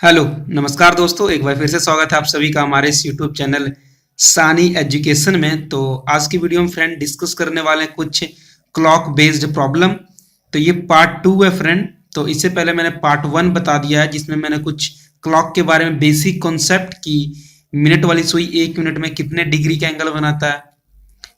Hello नमस्कार दोस्तों, एक बार फिर से स्वागत है आप सभी का हमारे इस यूट्यूब चैनल सानी एजुकेशन में। तो आज की वीडियो में फ्रेंड डिस्कस करने वाले हैं कुछ क्लॉक बेस्ड प्रॉब्लम। तो ये पार्ट 2 है फ्रेंड। तो इससे पहले मैंने पार्ट 1 बता दिया है जिसमें मैंने कुछ क्लॉक के बारे में बेसिक कॉन्सेप्ट की। मिनट वाली सुई 1 मिनट में कितने डिग्री का एंगल बनाता है,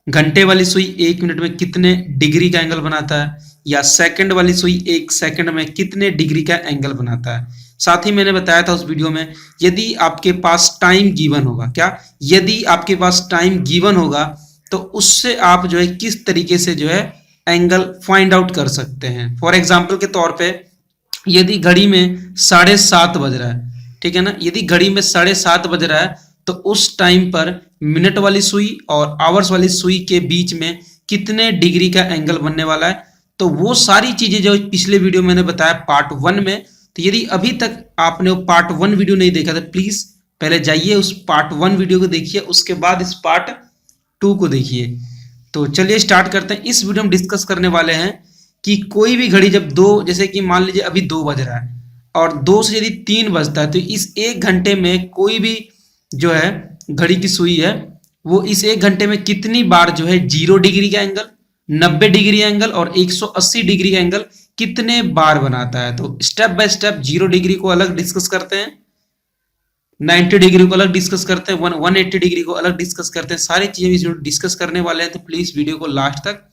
घंटे वाली सुई 1 मिनट में कितने डिग्री का एंगल बनाता है, या सेकंड वाली सुई 1 सेकंड में कितने डिग्री का एंगल बनाता है। साथ ही मैंने बताया था उस वीडियो में, यदि आपके पास टाइम गिवन होगा, क्या यदि आपके पास टाइम गिवन होगा तो उससे आप जो है किस तरीके से जो है एंगल फाइंड आउट कर सकते हैं। फॉर एग्जाम्पल के तौर पे यदि घड़ी में 7:30 बज रहा है, ठीक है ना, यदि घड़ी में 7:30 बज रहा है तो उस टाइम पर मिनट वाली सुई और आवर्स वाली सुई के बीच में कितने डिग्री का एंगल बनने वाला है। तो वो सारी चीजें जो पिछले वीडियो मैंने बताया पार्ट 1 में। तो यदि अभी तक आपने वो पार्ट 1 वीडियो नहीं देखा तो प्लीज पहले जाइए उस पार्ट 1 वीडियो को देखिए, उसके बाद इस पार्ट 2 को देखिए। तो चलिए स्टार्ट करते हैं। इस वीडियो में डिस्कस करने वाले हैं कि कोई भी घड़ी जब जैसे कि मान लीजिए अभी 2 बज रहा है और 2 से यदि 3 बजता है तो इस 1 घंटे में कोई भी जो है घड़ी की सुई है वो इस 1 घंटे में कितनी बार जो है 0 डिग्री का एंगल, 90 डिग्री एंगल और 180 डिग्री का एंगल कितने बार बनाता है। तो स्टेप बाय स्टेप 0 डिग्री को अलग डिस्कस करते हैं, 90 डिग्री को अलग डिस्कस करते हैं, 180 डिग्री को अलग डिस्कस करते हैं। सारी चीजें डिस्कस करने वाले हैं, तो प्लीज वीडियो को लास्ट तक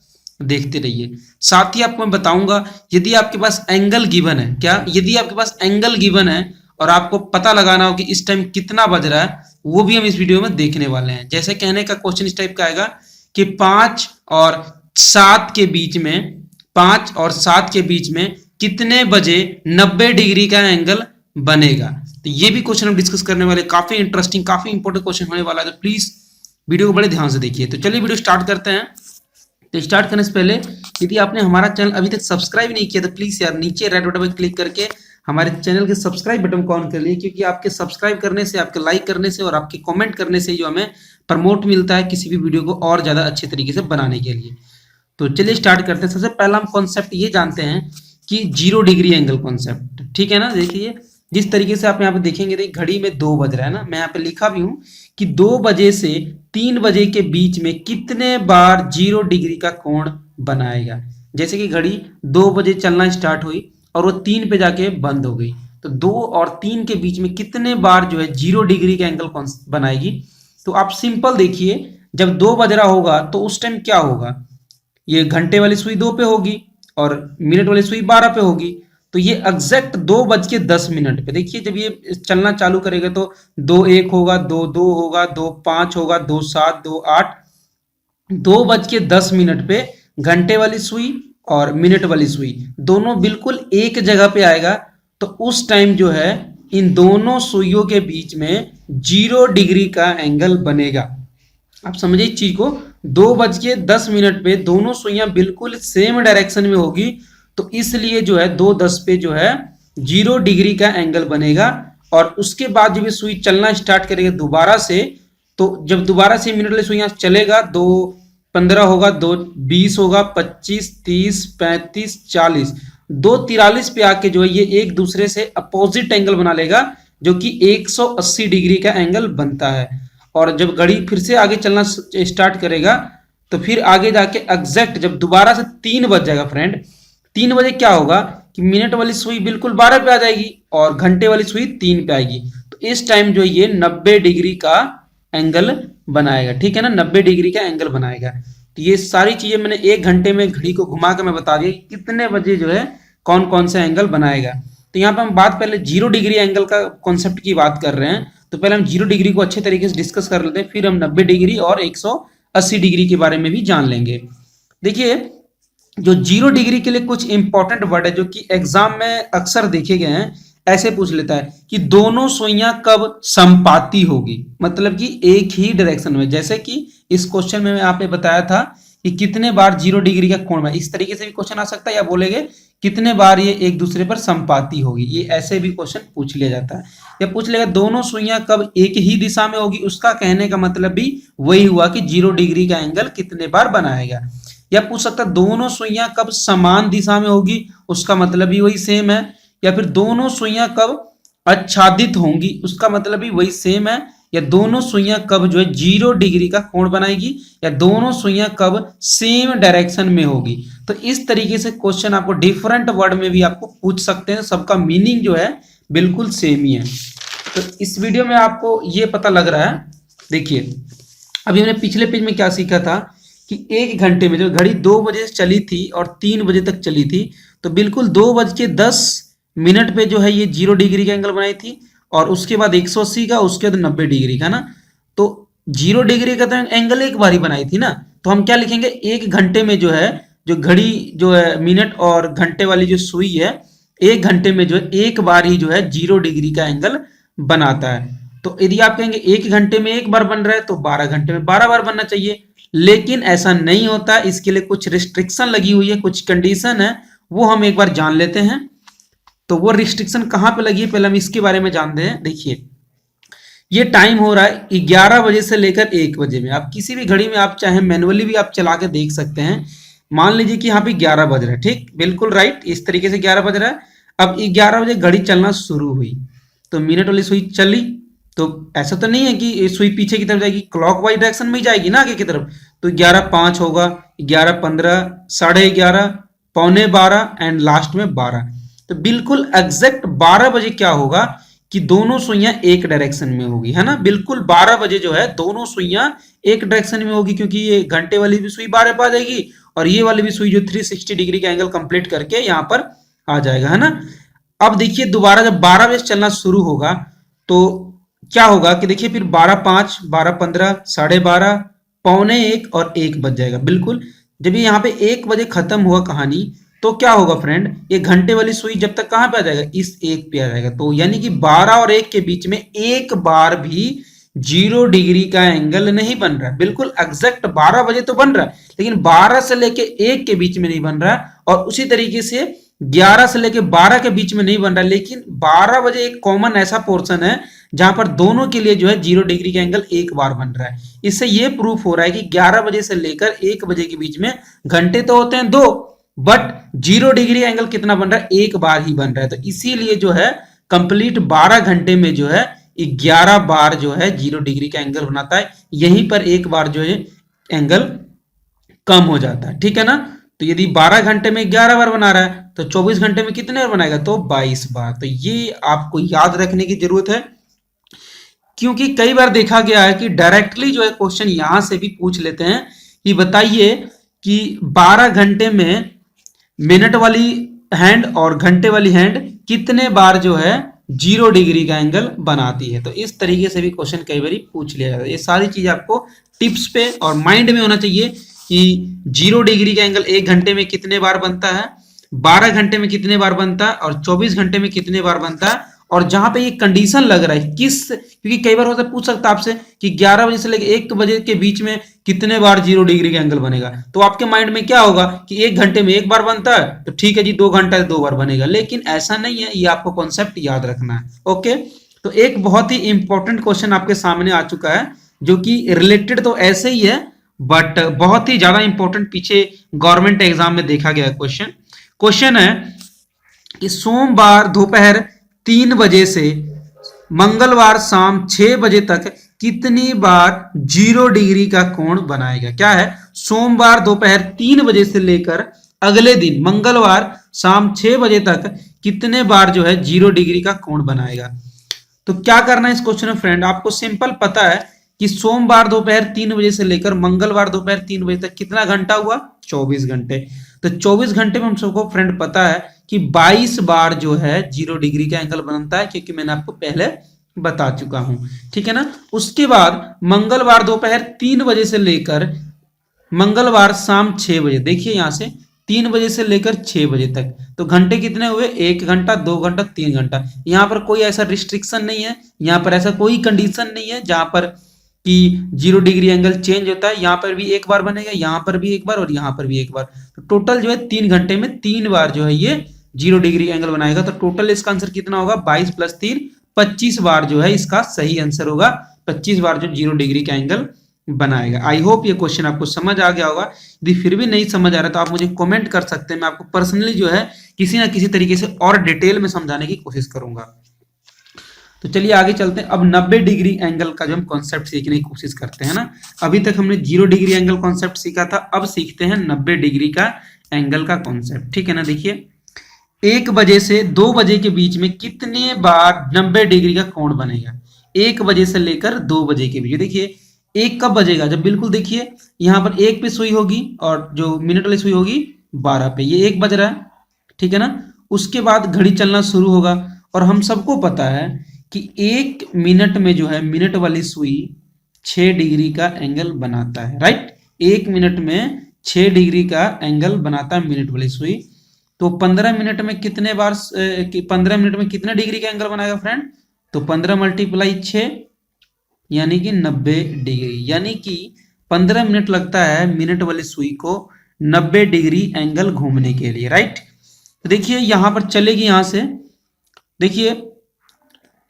देखते रहिए। साथ ही आपको मैं बताऊंगा यदि आपके पास एंगल गिवन है, क्या यदि आपके पास एंगल गिवन है और आपको पता लगाना हो कि इस टाइम कितना बज रहा है, वो भी हम इस वीडियो में देखने वाले हैं। जैसे कहने का क्वेश्चन इस टाइप का आएगा कि 5 और 7 के बीच में 5 और 7 के बीच में कितने बजे 90 डिग्री का एंगल बनेगा। तो ये भी क्वेश्चन हम डिस्कस करने वाले, काफी इंटरेस्टिंग काफी इंपॉर्टेंट क्वेश्चन होने वाला है। तो प्लीज वीडियो को बड़े ध्यान से देखिए। तो चलिए वीडियो स्टार्ट करते हैं। तो स्टार्ट करने से पहले यदि आपने हमारा चैनल अभी तक सब्सक्राइब नहीं किया तो प्लीज यार नीचे रेड बटन पर क्लिक करके हमारे चैनल के सब्सक्राइब बटन को ऑन कर लिए, क्योंकि आपके सब्सक्राइब करने से, आपके लाइक करने से और आपके कमेंट करने से जो हमें प्रमोट मिलता है किसी भी वीडियो को और ज्यादा अच्छे तरीके से बनाने के लिए। तो चलिए स्टार्ट करते हैं। सबसे पहला हम कॉन्सेप्ट ये जानते हैं कि 0 डिग्री एंगल कॉन्सेप्ट, ठीक है ना। देखिए जिस तरीके से आप यहाँ पे देखेंगे, देखिए घड़ी में 2 बज रहा है ना, मैं यहाँ पे लिखा भी हूँ कि 2 बजे से 3 बजे के बीच में कितने बार 0 डिग्री का कोण बनाएगा। जैसे कि घड़ी 2 बजे चलना स्टार्ट हुई और वो 3 पे जाके बंद हो गई, तो 2 और 3 के बीच में कितने बार जो है 0 डिग्री का एंगल बनाएगी। तो आप सिंपल देखिए, जब 2 बज रहा होगा तो उस टाइम क्या होगा, ये घंटे वाली सुई 2 पे होगी और मिनट वाली सुई 12 पे होगी। तो ये एग्जैक्ट 2:10 पे देखिए, जब ये चलना चालू करेगा तो 2:01 होगा, 2:02 होगा, 2:05 होगा, 2:07, 2:08, 2:10 पे घंटे वाली सुई और मिनट वाली सुई दोनों बिल्कुल एक जगह पे आएगा। तो उस टाइम जो है इन दोनों सुइयों के बीच में 0 डिग्री का एंगल बनेगा। आप समझिए इस चीज को, 2:10 पे दोनों सुइयां बिल्कुल सेम डायरेक्शन में होगी, तो इसलिए जो है 2:10 पे जो है 0 डिग्री का एंगल बनेगा। और उसके बाद जब ये सुई चलना स्टार्ट करेगा दोबारा से, तो जब दोबारा से मिनट वाली सुइयां चलेगा, 2:15 होगा, 2:20 होगा, 25, 30, 35, 40, 2:43 पे आके जो है ये एक दूसरे से अपोजिट एंगल बना लेगा, जो कि 180 डिग्री का एंगल बनता है। और जब घड़ी फिर से आगे चलना स्टार्ट करेगा तो फिर आगे जाके एग्जैक्ट जब दोबारा से 3 बज जाएगा फ्रेंड, 3 बजे क्या होगा कि मिनट वाली सुई बिल्कुल 12 पे आ जाएगी और घंटे वाली सुई 3 पे आएगी। तो इस टाइम जो ये 90 डिग्री का एंगल बनाएगा, ठीक है ना, 90 डिग्री का एंगल बनाएगा। तो ये सारी चीजें मैंने 1 घंटे में घड़ी को घुमा कर मैं बता दिया कितने बजे जो है कौन कौन सा एंगल बनाएगा। तो यहाँ पे हम बात पहले 0 डिग्री एंगल का कॉन्सेप्ट की बात कर रहे हैं। तो पहले हम 0 डिग्री को अच्छे तरीके से डिस्कस कर लेते हैं, फिर हम 90 डिग्री और 180 डिग्री के बारे में भी जान लेंगे। देखिए जो 0 डिग्री के लिए कुछ इंपॉर्टेंट वर्ड है जो कि एग्जाम में अक्सर देखे गए हैं। ऐसे पूछ लेता है कि दोनों सुइयां कब समपाती होगी, मतलब कि एक ही डायरेक्शन में। जैसे कि इस क्वेश्चन में आपने बताया था कि कितने बार 0 डिग्री का कोण है, इस तरीके से भी क्वेश्चन आ सकता है, या बोलेंगे कितने बार ये एक दूसरे पर समपाती होगी। ये ऐसे भी क्वेश्चन पूछ लिया जाता है। या पूछ लेगा दोनों सुइयां कब एक ही दिशा में होगी, उसका कहने का मतलब भी वही हुआ कि 0 डिग्री का एंगल कितने बार बनाएगा। या पूछ सकता है दोनों सुइयां कब समान दिशा में होगी, उसका मतलब भी वही सेम है। या फिर दोनों सुइयां कब आच्छादित होंगी, उसका मतलब भी वही सेम है। या दोनों सुइयां कब जो है 0 डिग्री का कोण बनाएगी, या दोनों सुइयां कब सेम डायरेक्शन में होगी। तो इस तरीके से क्वेश्चन आपको डिफरेंट वर्ड में भी आपको पूछ सकते हैं, सबका मीनिंग जो है बिल्कुल सेम ही है। तो इस वीडियो में आपको ये पता लग रहा है, देखिए अभी हमने पिछले पेज में क्या सीखा था कि 1 घंटे में जो घड़ी 2 बजे से चली थी और 3 बजे तक चली थी, तो बिल्कुल 2:10 पे जो है ये 0 डिग्री का एंगल बनाई थी, और उसके बाद 180 का, उसके बाद 90 डिग्री का ना। तो 0 डिग्री का तो एंगल एक बार ही बनाई थी ना, तो हम क्या लिखेंगे, 1 घंटे में जो है जो घड़ी जो है मिनट और घंटे वाली जो सुई है, 1 घंटे में जो है एक बार ही जो है 0 डिग्री का एंगल बनाता है। तो यदि आप कहेंगे 1 घंटे में एक बार बन रहा है तो 12 घंटे में 12 बार बनना चाहिए, लेकिन ऐसा नहीं होता। इसके लिए कुछ रिस्ट्रिक्शन लगी हुई है, कुछ कंडीशन है, वो हम एक बार जान लेते हैं। तो वो रिस्ट्रिक्शन कहां पे लगी है, पहले हम इसके बारे में जानते हैं। देखिए ये टाइम हो रहा है 11 बजे से लेकर 1 बजे में। आप किसी भी घड़ी में आप चाहे मैनुअली भी आप चला के देख सकते हैं। मान लीजिए कि यहाँ पे 11 बज रहा है, ठीक, बिल्कुल राइट, इस तरीके से 11 बज रहा है। अब 11 बजे घड़ी चलना शुरू हुई, तो मिनट वाली सुई चली, तो ऐसा तो नहीं है कि सुई पीछे की तरफ जाएगी, क्लॉकवाइज डायरेक्शन में ही जाएगी ना आगे की तरफ। तो 11:05 होगा, 11:15, 11:30, 11:45 एंड लास्ट में 12। तो बिल्कुल एग्जैक्ट 12 बजे क्या होगा कि दोनों सुइयां एक डायरेक्शन में होगी, है ना। बिल्कुल 12 बजे जो है दोनों सुइयां एक डायरेक्शन में होगी, क्योंकि ये घंटे वाली भी सुई 12 पे आ जाएगी और ये वाली भी सुई जो 360 डिग्री का एंगल कंप्लीट करके यहाँ पर आ जाएगा, है ना। अब देखिए दोबारा जब 12 बजे चलना शुरू होगा तो क्या होगा कि देखिए फिर 12:05, 12:15, 12:30, 12:45 और 1 बज जाएगा। बिल्कुल जब ये यहाँ पे 1 बजे खत्म हुआ कहानी, तो क्या होगा फ्रेंड, ये घंटे वाली सुई जब तक कहां पे आ जाएगा, इस 1 पे आ जाएगा। तो यानी कि 12 और 1 के बीच में एक बार भी 0 डिग्री का एंगल नहीं बन रहा है। बिल्कुल एग्जैक्ट 12 बजे तो बन रहा है, लेकिन 12 से लेके 1 के बीच में नहीं बन रहा है, और उसी तरीके से 11 से लेके 12 के बीच में नहीं बन रहा है। लेकिन 12 बजे एक कॉमन ऐसा पोर्शन है जहां पर दोनों के लिए जो है 0 डिग्री का एंगल एक बार बन रहा है। इससे ये प्रूफ हो रहा है कि 11 बजे से लेकर 1 बजे के बीच में घंटे तो होते हैं 2, बट 0 डिग्री एंगल कितना बन रहा है, एक बार ही बन रहा है। तो इसीलिए जो है कंप्लीट 12 घंटे में जो है 11 बार जो है 0 डिग्री का एंगल बनाता है, यहीं पर एक बार जो है एंगल कम हो जाता है, ठीक है ना। तो यदि 12 घंटे में 11 बार बना रहा है तो 24 घंटे में कितने बार बनाएगा, तो 22 बार। तो ये आपको याद रखने की जरूरत है, क्योंकि कई बार देखा गया है कि डायरेक्टली जो है क्वेश्चन यहां से भी पूछ लेते हैं कि बताइए कि 12 घंटे में मिनट वाली हैंड और घंटे वाली हैंड कितने बार जो है 0 डिग्री का एंगल बनाती है। तो इस तरीके से भी क्वेश्चन कई बार पूछ लिया जाता है। ये सारी चीज आपको टिप्स पे और माइंड में होना चाहिए कि 0 डिग्री का एंगल 1 घंटे में कितने बार बनता है, 12 घंटे में कितने बार बनता है, और 24 घंटे में कितने बार बनता है। और जहां पे ये कंडीशन लग रहा है किस, क्योंकि कई बार होता है पूछ सकता है आपसे कि 11 बजे से लेकर 1 बजे के बीच में कितने बार 0 डिग्री का एंगल बनेगा, तो आपके माइंड में क्या होगा कि 1 घंटे में एक बार बनता है, तो ठीक है जी 2 घंटा 2 बार बनेगा। लेकिन ऐसा नहीं है, ये आपको कॉन्सेप्ट याद रखना है। ओके, तो एक बहुत ही इंपॉर्टेंट क्वेश्चन आपके सामने आ चुका है, जो कि रिलेटेड तो ऐसे ही है बट बहुत ही ज्यादा इंपॉर्टेंट, पीछे गवर्नमेंट एग्जाम में देखा गया क्वेश्चन है कि सोमवार दोपहर 3 बजे से मंगलवार शाम 6 बजे तक कितनी बार 0 डिग्री का कोण बनाएगा। क्या है, सोमवार दोपहर 3 बजे से लेकर अगले दिन मंगलवार शाम 6 बजे तक कितने बार जो है 0 डिग्री का कोण बनाएगा। तो क्या करना है इस क्वेश्चन में फ्रेंड, आपको सिंपल पता है कि सोमवार दोपहर 3 बजे से लेकर मंगलवार दोपहर 3 बजे तक कितना घंटा हुआ, 24 घंटे। तो 24 घंटे में हम सबको फ्रेंड पता है कि 22 बार जो है 0 डिग्री का एंगल बनता है, क्योंकि मैंने आपको पहले बता चुका हूं, ठीक है ना। उसके बाद मंगलवार दोपहर 3 बजे से लेकर मंगलवार शाम 6 बजे, देखिए यहां से 3 बजे से लेकर 6 बजे तक, तो घंटे कितने हुए, 1 घंटा 2 घंटा 3 घंटा। यहां पर कोई ऐसा रिस्ट्रिक्शन नहीं है, यहां पर ऐसा कोई कंडीशन नहीं है जहां पर कि 0 डिग्री एंगल चेंज होता है। यहाँ पर भी एक बार बनेगा, यहाँ पर भी एक बार और यहाँ पर भी एक बार। तो टोटल जो है 3 घंटे में 3 बार जो है ये 0 डिग्री एंगल बनाएगा। तो टोटल इसका आंसर कितना होगा, 22 + 3 25 बार जो है इसका सही आंसर होगा। 25 बार जो 0 डिग्री का एंगल बनाएगा। आई होप ये क्वेश्चन आपको समझ आ गया होगा। यदि फिर भी नहीं समझ आ रहा तो आप मुझे कमेंट कर सकते हैं, मैं आपको पर्सनली जो है किसी ना किसी तरीके से और डिटेल में समझाने की कोशिश करूंगा। तो चलिए आगे चलते हैं। अब 90 डिग्री एंगल का जो हम कॉन्सेप्ट सीखने की कोशिश करते हैं ना। अभी तक हमने 0 डिग्री एंगल कॉन्सेप्ट सीखा था, अब सीखते हैं 90 डिग्री का एंगल का कॉन्सेप्ट, ठीक है ना। देखिए 1 बजे से 2 बजे के बीच में कितने बार 90 डिग्री का कोण बनेगा। 1 बजे से लेकर 2 बजे के बीच, देखिए एक कब बजेगा, जब बिल्कुल देखिए यहाँ पर 1 पे सुई होगी और जो मिनट वाली सुई होगी 12 पे, ये 1 बज रहा है, ठीक है ना। उसके बाद घड़ी चलना शुरू होगा और हम सबको पता है कि 1 मिनट में जो है मिनट वाली सुई 6 डिग्री का एंगल बनाता है, राइट। 1 मिनट में 6 डिग्री का एंगल बनाता है मिनट वाली सुई। तो 15 मिनट में कितने बार 15 मिनट में कितने डिग्री का एंगल बनाएगा फ्रेंड, तो 15 × 6 यानी कि 90 डिग्री, यानी कि 15 मिनट लगता है मिनट वाली सुई को 90 डिग्री एंगल घूमने के लिए, राइट। तो देखिए यहां पर चलेगी, यहां से देखिए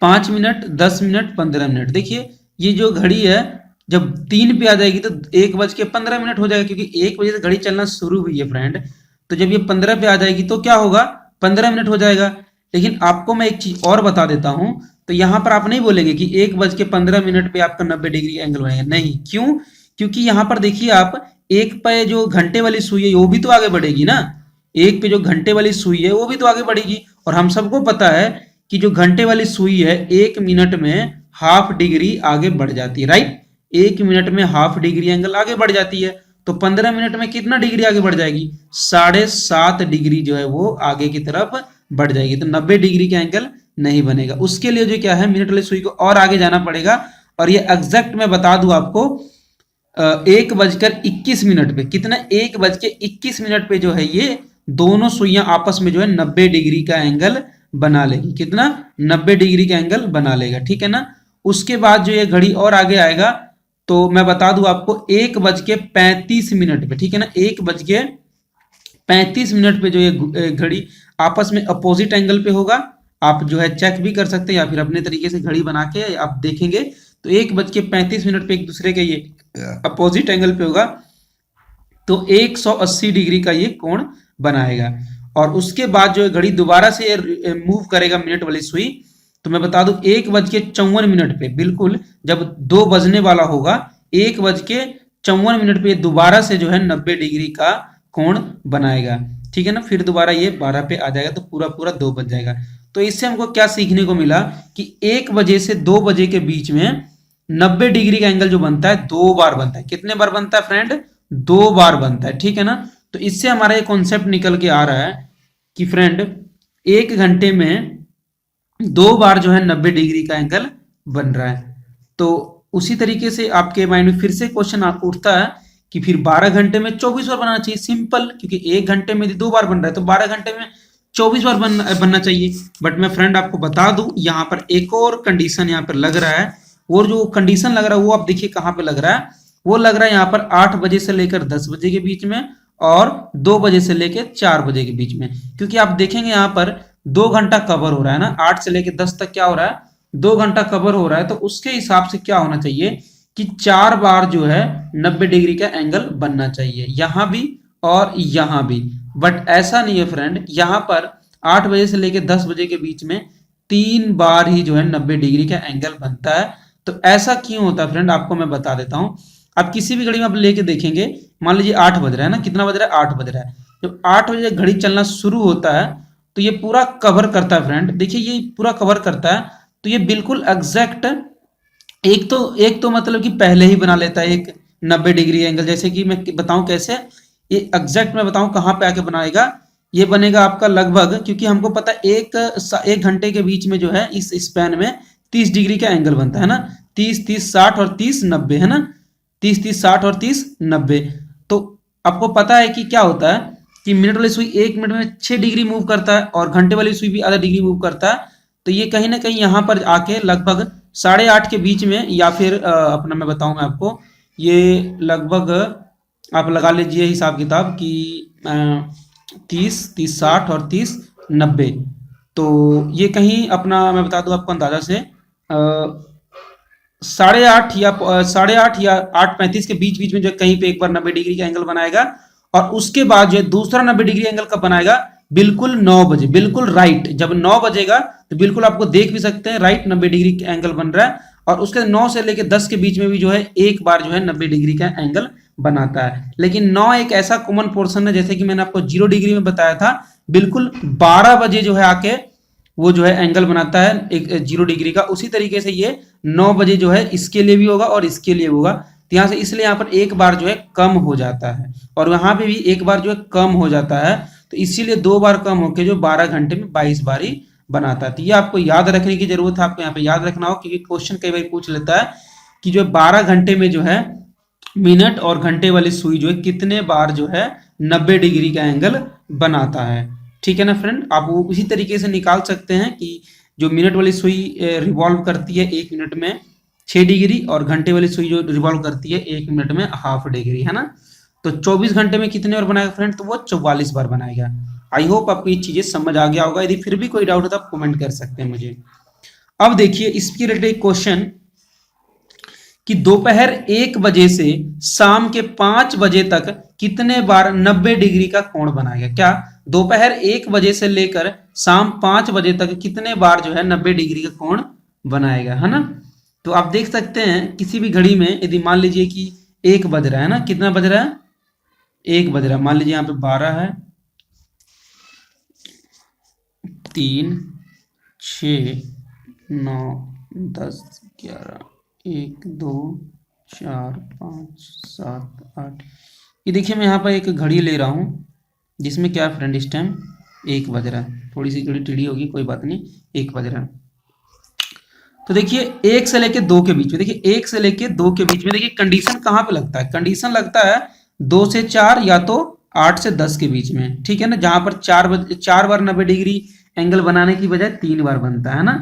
5 मिनट, 10 मिनट, 15 मिनट। देखिए ये जो घड़ी है जब 3 पे आ जाएगी तो 1:15 हो जाएगा, क्योंकि 1 बजे से घड़ी चलना शुरू हुई है फ्रेंड। तो जब ये 15 पे आ जाएगी तो क्या होगा, 15 मिनट हो जाएगा। लेकिन आपको मैं एक चीज और बता देता हूं, तो यहां पर आप नहीं बोलेंगे कि 1:15 पे आपका 90 डिग्री एंगल बनेगा, नहीं। क्यों, क्योंकि यहां पर देखिए आप एक पे जो घंटे वाली सुई है वो भी तो आगे बढ़ेगी ना। एक पे जो घंटे वाली सुई है वो भी तो आगे बढ़ेगी, और हम सबको पता है कि जो घंटे वाली सुई है 1 मिनट में ½ डिग्री आगे बढ़ जाती है, राइट। 1 मिनट में ½ डिग्री एंगल आगे बढ़ जाती है, तो 15 मिनट में कितना डिग्री आगे बढ़ जाएगी, 7.5 डिग्री जो है वो आगे की तरफ बढ़ जाएगी। तो 90 डिग्री का एंगल नहीं बनेगा। उसके लिए जो क्या है मिनट वाली सुई को और आगे जाना पड़ेगा, और ये एग्जैक्ट मैं बता दूं आपको 1:21 पे, कितना 1:21 पे जो है ये दोनों सुइयां आपस में जो है 90 डिग्री का एंगल बना लेगी। कितना, 90 डिग्री का एंगल बना लेगा, ठीक है ना। उसके बाद जो ये घड़ी और आगे आएगा, तो मैं बता दूं आपको 1:35 पे, ठीक है ना। 1:35 पे जो ये घड़ी आपस में अपोजिट एंगल पे होगा। आप जो है चेक भी कर सकते हैं या फिर अपने तरीके से घड़ी बना के आप देखेंगे, तो 1:35 पे एक दूसरे के ये अपोजिट एंगल पे होगा, तो 180 डिग्री का ये कोण बनाएगा। और उसके बाद जो है घड़ी दोबारा से मूव करेगा मिनट वाली सुई, तो मैं बता दूं 1:54 पे, बिल्कुल जब 2 बजने वाला होगा 1:54 पे दोबारा से जो है 90 डिग्री का कोण बनाएगा, ठीक है ना। फिर दोबारा ये 12 पे आ जाएगा, तो पूरा पूरा 2 बज जाएगा। तो इससे हमको क्या सीखने को मिला कि 1 बजे से 2 बजे के बीच में 90 डिग्री का एंगल जो बनता है 2 बार बनता है। कितने बार बनता है फ्रेंड, 2 बार बनता है, ठीक है ना। तो इससे हमारा ये कॉन्सेप्ट निकल के आ रहा है कि फ्रेंड 1 घंटे में 2 बार जो है 90 डिग्री का एंगल बन रहा है। तो उसी तरीके से आपके माइंड में फिर से क्वेश्चन उठता है कि फिर 12 घंटे में 24 बार बनाना चाहिए। सिंपल, क्योंकि 1 घंटे में 2 बार बन रहा है तो 12 घंटे में 24 बार बनना चाहिए। बट मैं फ्रेंड आपको बता दूं यहाँ पर एक और कंडीशन यहाँ पर लग रहा है, और जो कंडीशन लग रहा है वो आप देखिए कहाँ पे लग रहा है। वो लग रहा है यहाँ पर 8 बजे से लेकर 10 बजे के बीच में और 2 बजे से लेकर 4 बजे के बीच में, क्योंकि आप देखेंगे यहाँ पर 2 घंटा कवर हो रहा है ना। 8 से लेकर 10 तक क्या हो रहा है, 2 घंटा कवर हो रहा है। तो उसके हिसाब से क्या होना चाहिए कि 4 बार जो है 90 डिग्री का एंगल बनना चाहिए, यहां भी और यहां भी। बट ऐसा नहीं है फ्रेंड, यहां पर 8 बजे से लेकर 10 बजे के बीच में 3 बार ही जो है 90 डिग्री का एंगल बनता है। तो ऐसा क्यों होता है फ्रेंड, आपको मैं बता देता हूं। आप किसी भी घड़ी में आप लेके देखेंगे, मान लीजिए 8 बज रहा है ना, कितना बज रहा है, 8 बज रहा है। जब 8 बजे घड़ी चलना शुरू होता है तो ये पूरा कवर करता है फ्रेंड, देखिए ये पूरा कवर करता है। तो ये बिल्कुल एग्जैक्ट एक तो मतलब कि पहले ही बना लेता है एक 90 डिग्री एंगल। जैसे कि मैं बताऊं कैसे, ये एग्जैक्ट मैं बताऊं कहां पे आके बनाएगा। ये बनेगा आपका लगभग, क्योंकि हमको पता है एक घंटे के बीच में जो है इस स्पैन में 30 डिग्री का एंगल बनता है ना। 30 30 60 और 30 90 है ना, 30 30 60 और 30 90। तो आपको पता है कि क्या होता है कि मिनट वाली सुई 1 मिनट में 6 डिग्री मूव करता है और घंटे वाली सुई भी आधा डिग्री मूव करता है। तो ये कहीं ना कहीं यहाँ पर आके लगभग 8:30 के बीच में, या फिर अपना मैं बताऊं मैं आपको, ये लगभग आप लगा लीजिए हिसाब किताब कि 30 30 60 और 30 90। तो ये कहीं अपना मैं बता दूं आपको अंदाजा से 8:30 या 8:30 या 8:35 के बीच बीच में जो कहीं पे एक बार 90 डिग्री का एंगल बनाएगा, और उसके बाद जो है दूसरा 90 डिग्री एंगल कब बनाएगा, बिल्कुल 9 बजे, बिल्कुल राइट। जब 9 बजेगा तो बिल्कुल आपको देख भी सकते हैं राइट 90 डिग्री का एंगल बन रहा है। और उसके 9 से लेकर 10 के बीच में भी जो है एक बार जो है 90 डिग्री का एंगल बनाता है। लेकिन 9 एक ऐसा कॉमन पोर्शन है, जैसे कि मैंने आपको 0 डिग्री में बताया था, बिल्कुल 12 बजे जो है आके वो जो है एंगल बनाता है एक 0 डिग्री का। उसी तरीके से ये 9 बजे जो है इसके लिए भी होगा और इसके लिए होगा। तो यहाँ से इसलिए यहाँ पर एक बार जो है कम हो जाता है और वहां पे भी एक बार जो है कम हो जाता है। तो इसीलिए 2 बार कम होकर जो 12 घंटे में 22 बारी बनाता है। तो ये आपको याद रखने की जरूरत है, आपको यहाँ पे याद रखना हो, क्योंकि क्वेश्चन कई बार पूछ लेता है कि जो 12 घंटे में जो है मिनट और घंटे वाली सुई जो है कितने बार जो है 90 डिग्री का एंगल बनाता है। ठीक है ना फ्रेंड, आप वो उसी तरीके से निकाल सकते हैं कि जो मिनट वाली सुई रिवॉल्व करती है 1 मिनट में 6 डिग्री और घंटे वाली सुई जो रिवॉल्व करती है 1 मिनट में हाफ डिग्री, है ना। तो 24 घंटे में कितने बार बनाएगा फ्रेंड, तो वो 44 बार बनाएगा। आई होप आपको ये चीजें समझ आ गया होगा। यदि फिर भी कोई डाउट है तो आप कमेंट कर सकते हैं मुझे। अब देखिए इसके रिलेटेड क्वेश्चन कि दोपहर 1 बजे से शाम के 5 बजे तक कितने बार 90 डिग्री का कोण बनाएगा। क्या दोपहर 1 बजे से लेकर शाम 5 बजे तक कितने बार जो है 90 डिग्री का कोण बनाएगा, है ना। तो आप देख सकते हैं किसी भी घड़ी में, यदि मान लीजिए कि 1 बज रहा है ना, कितना बज रहा है, 1 बज रहा है, मान लीजिए यहाँ पे 12 है, 3, 6, 9, 10, 11, 1, 2, 4, 5, 7, 8। ये देखिए मैं यहाँ पर एक घड़ी ले रहा हूँ जिसमें क्या फ्रेंड इस टाइम 1 बज रहा है। थोड़ी सी घड़ी टेढ़ी होगी, कोई बात नहीं, 1 बज रहा है। तो देखिए 1 से लेके 2 के बीच में, देखिए 1 से लेके 2 के बीच में देखिए कंडीशन कहाँ पे लगता है, कंडीशन लगता है 2 से 4 या तो 8 से 10 के बीच में। ठीक है ना, जहां पर 4 बार 90 डिग्री एंगल बनाने की बजाय 3 बार बनता है ना।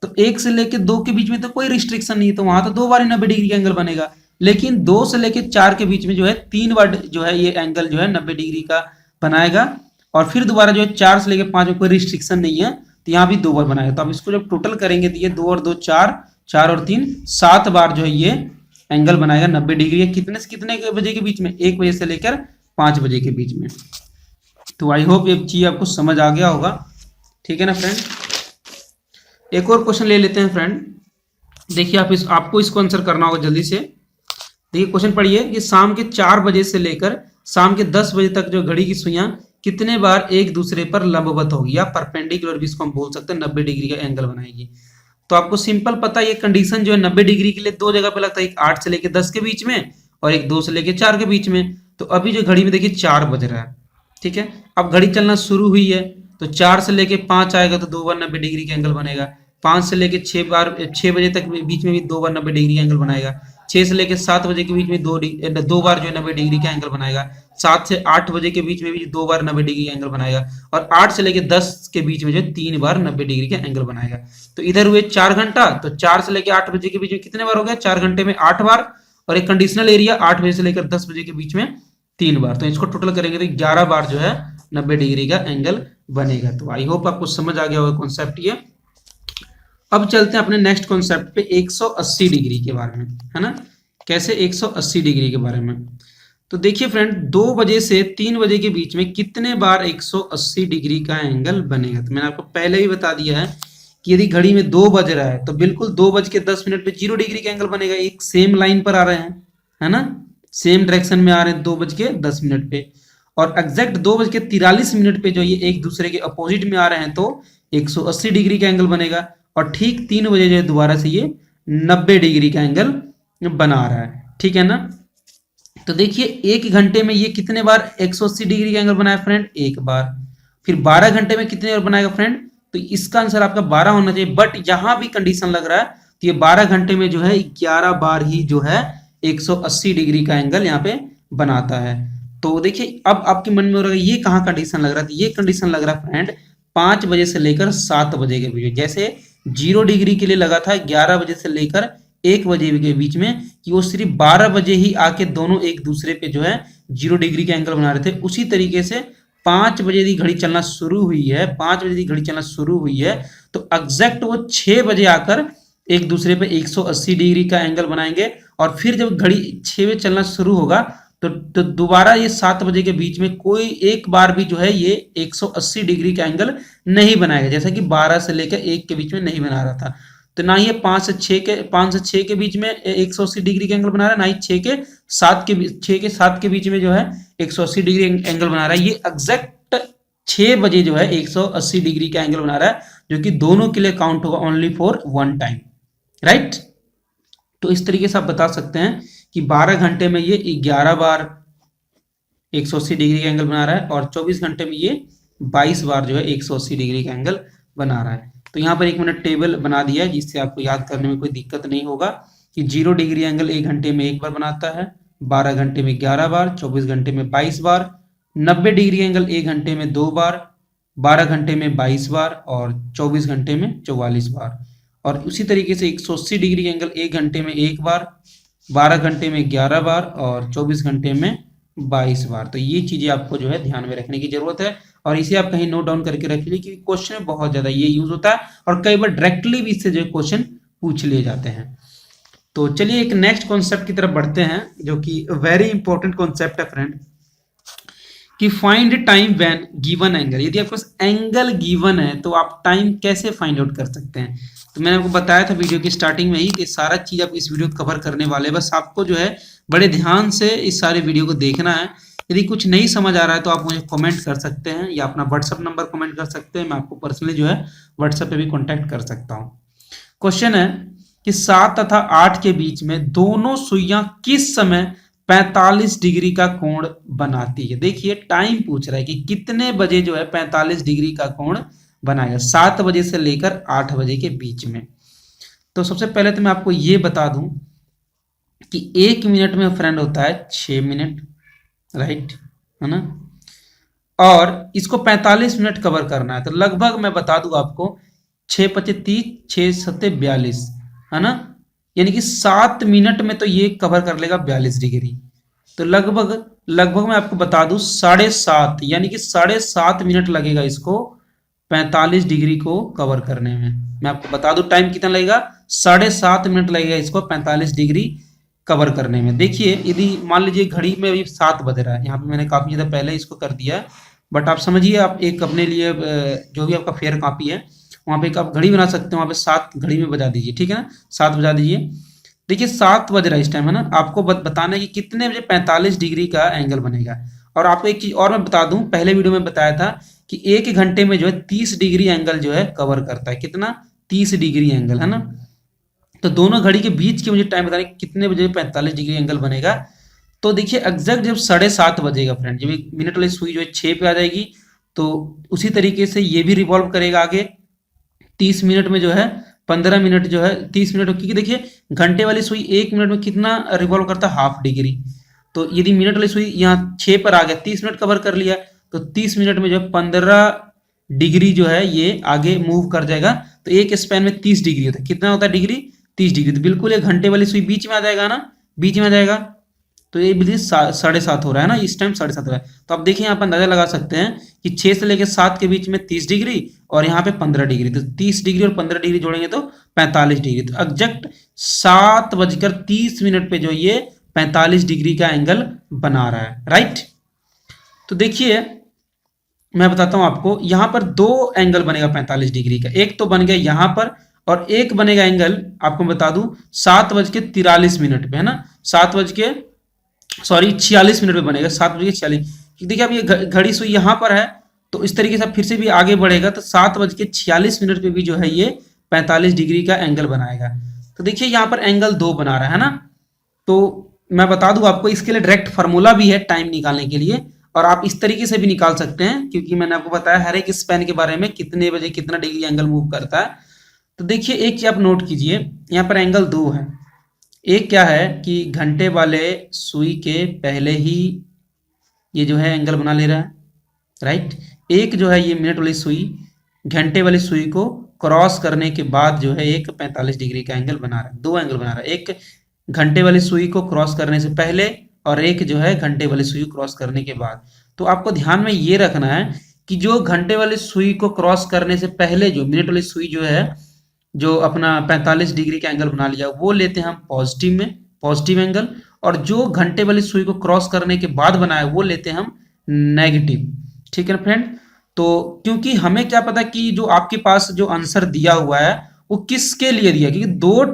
तो 1 से लेके 2 के बीच में तो कोई रिस्ट्रिक्शन नहीं है, तो वहां तो 2 बार ही 90 डिग्री का एंगल बनेगा। लेकिन 2 से लेके 4 के बीच में जो है 3 बार जो है ये एंगल जो है 90 डिग्री का बनाएगा। और फिर दोबारा जो है 4 से लेके 5 में कोई रिस्ट्रिक्शन नहीं है, तो यहाँ भी 2 बार बनाएगा। तो आप इसको जब टोटल करेंगे तो ये 2 और 2 4, 4 और 3 7 बार जो है ये एंगल बनाएगा 90 डिग्री। कितने से कितने के बजे के बीच में, 1 बजे से लेकर 5 बजे के बीच में। तो आई होप ये चीज आपको समझ आ गया होगा। ठीक है ना फ्रेंड, एक और क्वेश्चन ले लेते हैं फ्रेंड। देखिए आपको इसको आंसर करना होगा जल्दी से। देखिए क्वेश्चन पढ़िए कि शाम के 4 बजे से लेकर शाम के 10 बजे तक जो घड़ी की सुइयां कितने बार एक दूसरे पर लंबवत होगी या परपेंडिकुलर भी इसको हम बोल सकते हैं 90 डिग्री का एंगल बनाएगी। तो आपको सिंपल पता है ये कंडीशन जो है 90 डिग्री के लिए 2 जगह पे लगता है, एक 8 से लेकर 10 के बीच में और एक 2 से लेकर 4 के बीच में। तो अभी जो घड़ी में देखिए 4 बज रहा है, ठीक है। अब घड़ी चलना शुरू हुई है तो 4 से लेके 5 आएगा तो 2 बार 90 डिग्री का एंगल बनेगा। 5 से लेके 6 बजे तक बीच में भी 2 बार 90 डिग्री का एंगल बनाएगा। 6 से लेके 7 बजे के बीच में 2 बार जो है 90 डिग्री का एंगल बनाएगा। 7 से 8 बजे के बीच में भी 2 बार 90 डिग्री का एंगल बनाएगा। और 8 से लेके 10 के बीच में जो 3 बार 90 डिग्री का एंगल बनाएगा। तो इधर हुए 4 घंटा, तो 4 से लेके 8 बजे के बीच में कितने बार हो गया, 4 घंटे में 8 बार। और एक कंडीशनल एरिया 8 बजे से लेकर 10 बजे के बीच में 3 बार। तो इसको टोटल करेंगे तो 11 बार जो है 90 डिग्री का एंगल बनेगा। तो आई होप आपको समझ आ गया होगा कॉन्सेप्ट ये। अब चलते हैं अपने नेक्स्ट कॉन्सेप्ट पे 180 डिग्री के बारे में, है ना। कैसे 180 डिग्री के बारे में, तो देखिए फ्रेंड 2 बजे से 3 बजे के बीच में कितने बार 180 डिग्री का एंगल बनेगा। तो मैंने आपको पहले ही बता दिया है कि यदि घड़ी में 2 बज रहा है तो बिल्कुल 2:10 पे 0 डिग्री का एंगल बनेगा। एक सेम लाइन पर आ रहे हैं, है ना, सेम डायरेक्शन में आ रहे हैं 2:10 पे। और एग्जैक्ट 2:43 पे जो ये एक दूसरे के अपोजिट में आ रहे हैं तो 180 डिग्री का एंगल बनेगा। और ठीक 3 बजे जो है दोबारा से ये 90 डिग्री का एंगल बना रहा है, ठीक है ना। तो देखिए 1 घंटे में ये कितने बार 180 डिग्री का एंगल बनाया फ्रेंड, 1 बार। फिर 12 घंटे में कितने बार बनाएगा फ्रेंड, तो इसका आंसर आपका 12 होना चाहिए। बट यहां भी कंडीशन लग रहा है तो ये 12 घंटे में जो है 11 बार ही जो है 180 डिग्री का एंगल यहाँ पे बनाता है। तो देखिए अब आपके मन में हो रहा है ये कहाँ कंडीशन लग रहा है, तो ये कंडीशन लग रहा है फ्रेंड 5 बजे से लेकर 7 बजे के बीच। जैसे 0 डिग्री के लिए लगा था 11 बजे से लेकर 1 बजे के बीच में, कि वो सिर्फ 12 बजे ही आके दोनों एक दूसरे पे जो है 0 डिग्री का एंगल बना रहे थे। उसी तरीके से 5 बजे की घड़ी चलना शुरू हुई है, 5 बजे की घड़ी चलना शुरू हुई है तो एग्जैक्ट वो 6 बजे आकर एक दूसरे पे 180 डिग्री का एंगल बनाएंगे। और फिर जब घड़ी 6 बजे चलना शुरू होगा तो दोबारा ये 7 बजे के बीच में कोई एक बार भी जो है ये 180 डिग्री का एंगल नहीं बनाएगा, जैसा कि 12 से लेकर 1 के बीच में नहीं बना रहा था। तो ना ही ये 5 से 6 के बीच में 180 डिग्री का एंगल बना रहा है, ना ही 6 के 7 के बीच में जो है 180 डिग्री एंगल बना रहा है। ये एग्जैक्ट 6 बजे जो है 180 डिग्री का एंगल बना रहा है, जो कि दोनों के लिए काउंट होगा only for one time, right. तो इस तरीके से आप बता सकते हैं कि 12 घंटे में ये 11 बार 180 डिग्री का एंगल बना रहा है और 24 घंटे में ये 22 बार जो है 180 डिग्री का एंगल बना रहा है। तो यहाँ पर एक मैंने टेबल बना दिया है जिससे आपको याद करने में कोई दिक्कत नहीं होगा कि 0 डिग्री एंगल 1 घंटे में 1 बार बनाता है, 12 घंटे में 11 बार, 24 घंटे में 22 बार, 90 डिग्री एंगल 1 घंटे में 2 बार, 12 घंटे में 22 बार और 24 घंटे में 44 बार। और उसी तरीके से 180 डिग्री एंगल 1 घंटे में 1 बार, 12 घंटे में 11 बार और 24 घंटे में 22 बार। तो ये चीजें आपको जो है ध्यान में रखने की जरूरत है और इसे आप कहीं नोट डाउन करके रख लीजिए, क्योंकि क्वेश्चन में बहुत ज्यादा ये यूज होता है और कई बार डायरेक्टली भी इससे जो क्वेश्चन पूछ लिए जाते हैं। तो चलिए एक नेक्स्ट कॉन्सेप्ट की तरफ बढ़ते हैं, जो कि वेरी इंपॉर्टेंट कॉन्सेप्ट है फ्रेंड, कि find time when given angle. यदि आपको एंगल गिवन है तो आप टाइम कैसे फाइंड आउट कर सकते हैं। तो मैंने आपको बताया था वीडियो की स्टार्टिंग में ही कि सारा चीज आप इस वीडियो को कवर करने वाले, बस आपको जो है बड़े ध्यान से इस सारे वीडियो को देखना है। यदि कुछ नहीं समझ आ रहा है तो आप मुझे कमेंट कर सकते हैं या अपना व्हाट्सएप नंबर कमेंट कर सकते हैं, मैं आपको पर्सनली जो है व्हाट्सएप पे भी कॉन्टैक्ट कर सकता हूँ। क्वेश्चन है कि 7 तथा 8 के बीच में दोनों सुइयां किस समय 45 डिग्री का कोण बनाती है। देखिए टाइम पूछ रहा है कि कितने बजे जो है 45 डिग्री का कोण बनाएगा, 7 बजे से लेकर 8 बजे के बीच में। तो सबसे पहले तो मैं आपको ये बता दूं कि 1 मिनट में फ्रेंड होता है 6 मिनट, राइट, है ना, और इसको 45 मिनट कवर करना है। तो लगभग मैं बता दूं आपको 6 पचे 30, 6 सत्ते 42, है ना, यानी कि 7 मिनट में तो ये कवर कर लेगा 42 डिग्री। तो लगभग मैं आपको बता दूं 7.5, यानी कि 7.5 मिनट लगेगा इसको 45 डिग्री को कवर करने में। मैं आपको बता दूं टाइम कितना लगेगा, 7.5 मिनट लगेगा इसको 45 डिग्री कवर करने में। देखिए यदि मान लीजिए घड़ी में अभी 7 बज रहा है, यहाँ पे मैंने काफी ज्यादा पहले इसको कर दिया, बट आप समझिए, आप एक अपने लिए जो भी आपका फेयर कॉपी है वहां पे एक आप घड़ी बना सकते हैं, वहां पे 7 घड़ी में बजा दीजिए, ठीक है ना, 7 बजा दीजिए। देखिए 7 बज रहा है इस टाइम, है ना, आपको बताना है कि कितने बजे 45 डिग्री का एंगल बनेगा। और आपको एक चीज और मैं बता दूं, पहले वीडियो में बताया था कि 1 घंटे में जो है 30 डिग्री एंगल जो है कवर करता है, कितना, 30 डिग्री एंगल, है ना। तो दोनों घड़ी के बीच के मुझे टाइम बताना है कितने बजे 45 डिग्री एंगल बनेगा। तो देखिए एग्जैक्ट जब 7:30 बजेगा फ्रेंड, जब 1 मिनट वाली सुई जो है 6 पे आ जाएगी, तो उसी तरीके से ये भी रिवॉल्व करेगा आगे 30 मिनट में जो है 15 मिनट जो है 30 मिनट, क्योंकि देखिए घंटे वाली सुई 1 मिनट में कितना रिवॉल्व करता है, हाफ डिग्री। तो यदि मिनट वाली सुई यहाँ 6 पर आ गया, 30 मिनट कवर कर लिया, तो 30 मिनट में जो है 15 डिग्री जो है ये आगे मूव कर जाएगा। तो एक स्पैन में 30 डिग्री होता है, कितना होता है डिग्री, 30 डिग्री। तो बिल्कुल ये घंटे वाली सुई बीच में आ जाएगा ना, बीच में आ जाएगा। तो ये बिल्कुल 7:30 हो रहा है ना, इस टाइम 7:30 हो रहा है। तो आप देखिए यहाँ पर अंदाजा लगा सकते हैं कि 6 से लेकर 7 के बीच में 30 डिग्री और यहाँ पे 15 डिग्री, तो 30 डिग्री और 15 डिग्री जोड़ेंगे तो 45 डिग्री। तो एग्जैक्ट 7:30 पे जो ये 45 डिग्री का एंगल बना रहा है, राइट। तो देखिए मैं बताता हूं आपको, यहां पर 2 एंगल बनेगा 45 डिग्री का, एक तो बन गया यहां पर और एक बनेगा एंगल, आपको बता दूं 7:43 पे, है ना, 46 मिनट पे बनेगा, 7:46। देखिए अब ये घड़ी सुई यहां पर है, तो इस तरीके से फिर से भी आगे बढ़ेगा तो 7:46 पे भी जो है ये 45 डिग्री का एंगल बनाएगा। तो देखिए यहाँ पर एंगल 2 बना रहा है ना। तो मैं बता दूं आपको इसके लिए डायरेक्ट फार्मूला भी है टाइम निकालने के लिए, और आप इस तरीके से भी निकाल सकते हैं, क्योंकि मैंने आपको बताया हर एक स्पैन के बारे में कितने बजे कितना डिग्री एंगल मूव करता है। तो देखिए एक चीज आप नोट कीजिए, यहाँ पर एंगल 2 है। एक क्या है कि घंटे वाले सुई के पहले ही ये जो है एंगल बना ले रहा है, राइट। एक जो है ये मिनट वाली सुई घंटे वाली सुई को क्रॉस करने के बाद जो है एक 45 डिग्री का एंगल बना रहा है, 2 एंगल बना रहा है, एक घंटे वाली सुई को क्रॉस करने से पहले और एक जो है घंटे वाली सुई क्रॉस करने के बाद। तो आपको ध्यान में ये रखना है कि जो घंटे वाली सुई को क्रॉस करने से पहले जो मिनट वाली सुई जो है, जो अपना 45 डिग्री का एंगल बना लिया, वो लेते हैं हम पॉजिटिव में, पॉजिटिव एंगल। और जो घंटे वाली सुई को क्रॉस करने के बाद बना है वो लेते हैं हम नेगेटिव। ठीक है ना फ्रेंड। तो क्योंकि हमें क्या पता कि जो आपके पास जो आंसर दिया हुआ है वो किसके लिए दिया, क्योंकि दो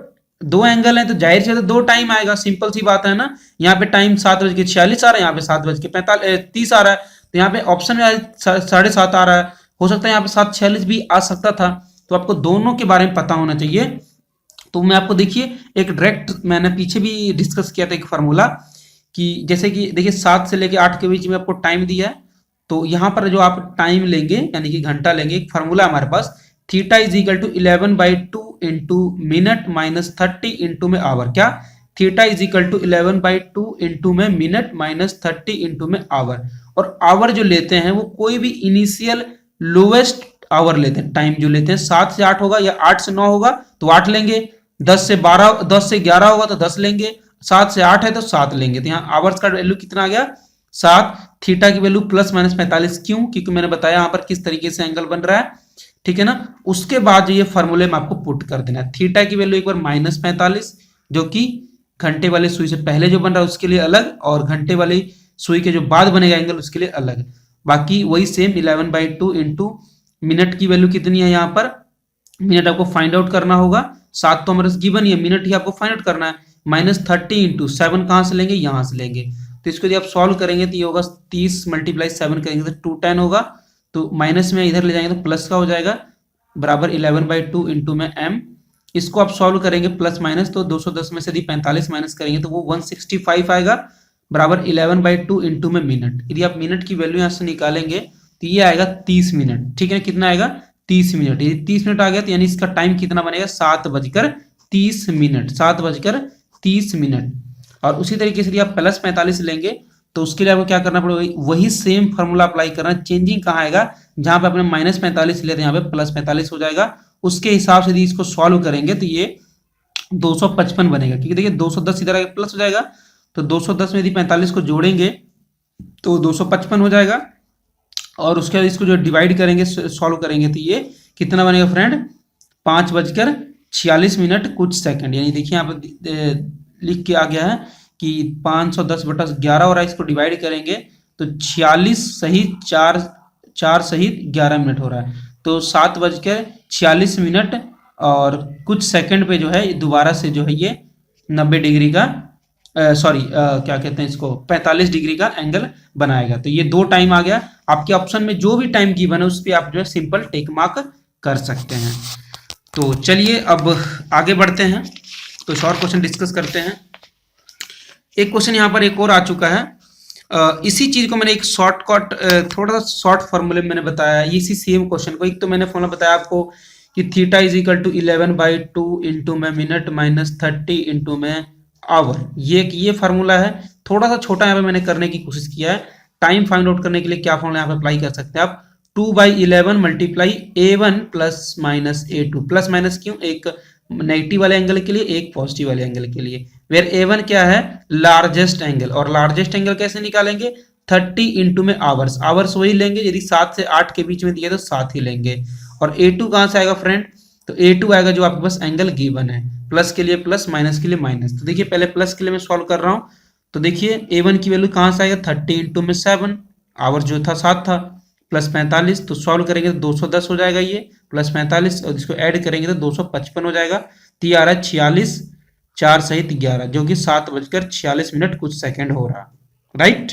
दो एंगल है तो जाहिर सी बात है दो टाइम आएगा, सिंपल सी बात है ना। यहाँ पे टाइम 7:46 आ रहा है, यहाँ पे 7:45 आ रहा है, तो यहाँ पे ऑप्शन में 7:30 आ रहा है, हो सकता है यहाँ पे 7:46 भी आ सकता था। तो आपको दोनों के बारे में पता होना चाहिए। तो मैं आपको देखिए एक डायरेक्ट मैंने पीछे भी डिस्कस किया था एक फार्मूला कि जैसे कि देखिए 7 से लेके 8 के बीच में आपको टाइम दिया है, तो यहाँ पर जो आप टाइम लेंगे यानी कि घंटा लेंगे, एक फार्मूला हमारे पास theta is equal to 11/2 into minute minus 30 into में आवर। क्या theta is equal to 11/2 into में मिनट माइनस 30 इंटू में आवर। और आवर जो लेते हैं वो कोई भी इनिशियल लोवेस्ट आवर लेते हैं, टाइम जो लेते हैं 7 से 8 होगा या 8 से 9 होगा तो 8 लेंगे, 10 से 11 होगा तो 10 लेंगे, 7 से 8 है तो 7 लेंगे। तो यहाँ आवर्स का वैल्यू कितना आ गया 7, थीटा की वैल्यू प्लस माइनस 45। क्यों? क्योंकि मैंने बताया यहाँ पर किस तरीके से एंगल बन रहा है। ठीक है ना। उसके बाद ये फॉर्मूले में आपको पुट कर देना है, थीटा की वैल्यू एक बार -45 जो कि घंटे वाले सुई से पहले जो बन रहा है उसके लिए अलग, और घंटे वाली सुई के जो बाद बनेगा एंगल उसके लिए अलग। बाकी वही सेम 11/2 इंटू मिनट की वैल्यू कितनी है, यहाँ पर मिनट आपको फाइंड आउट करना होगा, 7 तो हमारे गिवन ही है, मिनट ही आपको फाइंड आउट करना है। -30 इंटू 7 कहाँ से लेंगे, यहाँ से लेंगे। तो इसको यदि आप सॉल्व करेंगे तो ये होगा 30 × 7 करेंगे तो 210 होगा, तो माइनस में इधर ले जाएंगे तो प्लस का हो जाएगा, बराबर 11/2 इंटू में m। इसको आप सॉल्व करेंगे प्लस माइनस, तो 210 में से यदि 45 माइनस करेंगे तो वो 165 आएगा, बराबर 11/2 इंटू में मिनट। यदि आप मिनट की वैल्यू यहाँ से निकालेंगे तो ये आएगा 30 मिनट। ठीक है, कितना आएगा 30 मिनट। यदि 30 मिनट आ गया तो यानी इसका टाइम कितना बनेगा 7:30 मिनट, 7:30 मिनट। और उसी तरीके से यदि आप प्लस 45 लेंगे तो उसके लिए आपको क्या करना पड़ेगा, वही सेम फार्मूला अप्लाई करना। चेंजिंग कहाँ आएगा, जहां पे आपने -45 लिया था यहाँ पे +45 हो जाएगा। उसके हिसाब से यदि इसको सॉल्व करेंगे तो ये 255 बनेगा, क्योंकि देखिए 210 इधर आगे प्लस हो जाएगा, तो 210 में यदि 45 को जोड़ेंगे तो 255 हो जाएगा। और उसके बाद इसको जो डिवाइड करेंगे सॉल्व करेंगे तो ये कितना बनेगा फ्रेंड, 5:46 कुछ सेकंड। यानी देखिए यहाँ पर लिख के आ गया है कि 510/11 हो रहा है, इसको डिवाइड करेंगे तो 46 सहित 4 सहित 11 मिनट हो रहा है। तो 7:46 और कुछ सेकंड पे जो है दोबारा से जो है ये 90 डिग्री का क्या कहते हैं इसको 45 डिग्री का एंगल बनाएगा। तो ये 2 टाइम आ गया आपके ऑप्शन में, जो भी टाइम गिवन है उस पर आप जो है सिंपल टिक मार्क कर सकते हैं। तो चलिए अब आगे बढ़ते हैं, तो और क्वेश्चन डिस्कस करते हैं। एक क्वेश्चन यहाँ पर एक और आ चुका है, इसी चीज को मैंने एक शॉर्टकट थोड़ा सा शॉर्ट फॉर्मूले में मैंने बताया, इसी सेम क्वेश्चन को। एक तो मैंने फॉर्मूला बताया आपको कि theta is equal to 11/2 into में मिनट माइनस 30 इंटू में आवर, ये फार्मूला है। थोड़ा सा छोटा यहाँ पे मैंने करने की कोशिश किया है। टाइम फाइंड आउट करने के लिए क्या फॉर्मूला यहाँ पे अप्लाई कर सकते हैं आप, 2/11 multiply a1 plus minus a2। Plus minus क्यों, एक नेगेटिव वाले एंगल के लिए, एक पॉजिटिव वाले एंगल के लिए। वेयर a1 क्या है, लार्जेस्ट एंगल, और लार्जेस्ट एंगल कैसे निकालेंगे, 30 इंटू में आवर्स, आवर्स वही लेंगे, यदि 7 से 8 के बीच में दिया तो 7 ही लेंगे। और a2 कहाँ से आएगा फ्रेंड, तो a2 आएगा जो आपके पास एंगल गिवन है, प्लस के लिए प्लस माइनस के लिए माइनस। तो देखिए पहले प्लस के लिए मैं सॉल्व कर रहा हूँ, तो देखिए a1 की वैल्यू कहाँ से आएगा, 30 इंटू में 7, आवर्स जो था 7 था, प्लस 45, तो सॉल्व करेंगे तो 210 हो जाएगा ये, प्लस 45 और इसको ऐड करेंगे तो 255 हो जाएगा। तो ये आ रहा है 46, 4 सहित 11, जो कि 7:46 कुछ सेकंड हो रहा, राइट।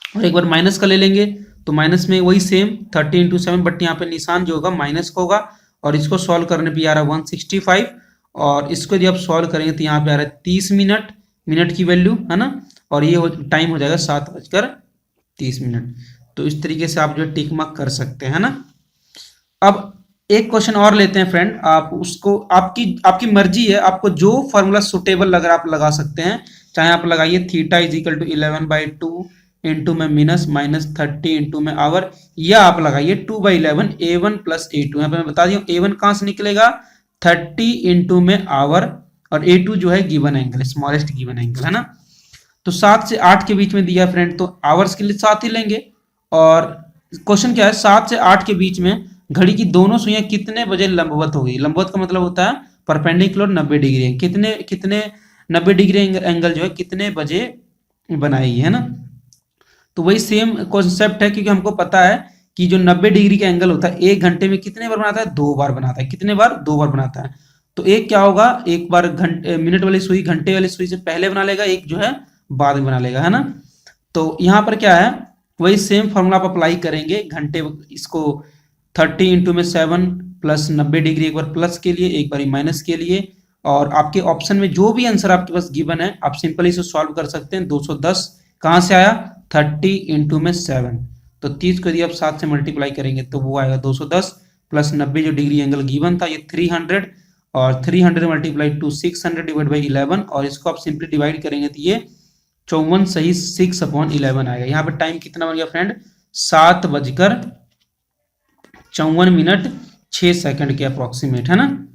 और एक बार माइनस का ले लेंगे तो माइनस में वही सेम 30 इंटू 7, बट यहाँ पे निशान जो होगा माइनस का होगा। और इसको सॉल्व करने पे आ रहा है 165, और इसको यदि आप सॉल्व करेंगे तो यहाँ पे आ रहा है 30 मिनट, मिनट की वैल्यू है ना, और ये टाइम हो जाएगा 7:30। तो इस तरीके से आप जो टिक मार्क कर सकते हैं ना। अब एक क्वेश्चन और लेते हैं फ्रेंड, आप उसको आपकी मर्जी है, आपको जो फॉर्मूला सुटेबल लग रहा है आप लगा सकते हैं। चाहे आप लगाइए theta is equal to 11/2 into में मिनस माइनस 30 इंटू में आवर, या आप लगाइए 2/11 a1 प्लस a2। यहाँ पे मैं बता दिया a1 कहाँ से निकलेगा, 30 इंटू में आवर, और a2 जो है given angle, smallest given angle है ना। तो 7 से 8 के बीच में दिया फ्रेंड, तो आवर्स के लिए 7 ही लेंगे। और क्वेश्चन क्या है, 7 से 8 के बीच में घड़ी की दोनों सुइयां कितने बजे लंबवत होगी। लंबवत का मतलब होता है परपेंडिकुलर 90 डिग्री। कितने 90 डिग्री एंगल जो है कितने बजे बनाएगी, है ना। तो वही सेम कॉन्सेप्ट है, क्योंकि हमको पता है कि जो 90 डिग्री का एंगल होता है 1 घंटे में कितने बार बनाता है, 2 बार बनाता है। कितने बार, 2 बार बनाता है। तो एक क्या होगा, एक बार घंटे मिनट वाली सुई घंटे वाली सुई से पहले बना लेगा, एक जो है बाद में बना लेगा, है ना। तो यहाँ पर क्या है, वही सेम फॉर्मूला आप अप्लाई करेंगे। घंटे इसको 30 × 7 प्लस 90 डिग्री, एक बार प्लस के लिए एक बार माइनस के लिए, और आपके ऑप्शन में जो भी आंसर आपके पास गिवन है आप सिंपली इसे सॉल्व कर सकते हैं। 210 कहाँ से आया, 30 × 7, तो 30 को यदि आप 7 से मल्टीप्लाई करेंगे तो वो आएगा 210 प्लस 90 जो डिग्री एंगल गिवन था ये 300, और 300 मल्टीप्लाई टू 600 डिवाइड बाई 11, और इसको आप सिंपली डिवाइड करेंगे तो ये 54 सही 6/11 आएगा। यहाँ पे टाइम कितना बन गया फ्रेंड, 7:54 के अप्रोक्सीमेट, है ना।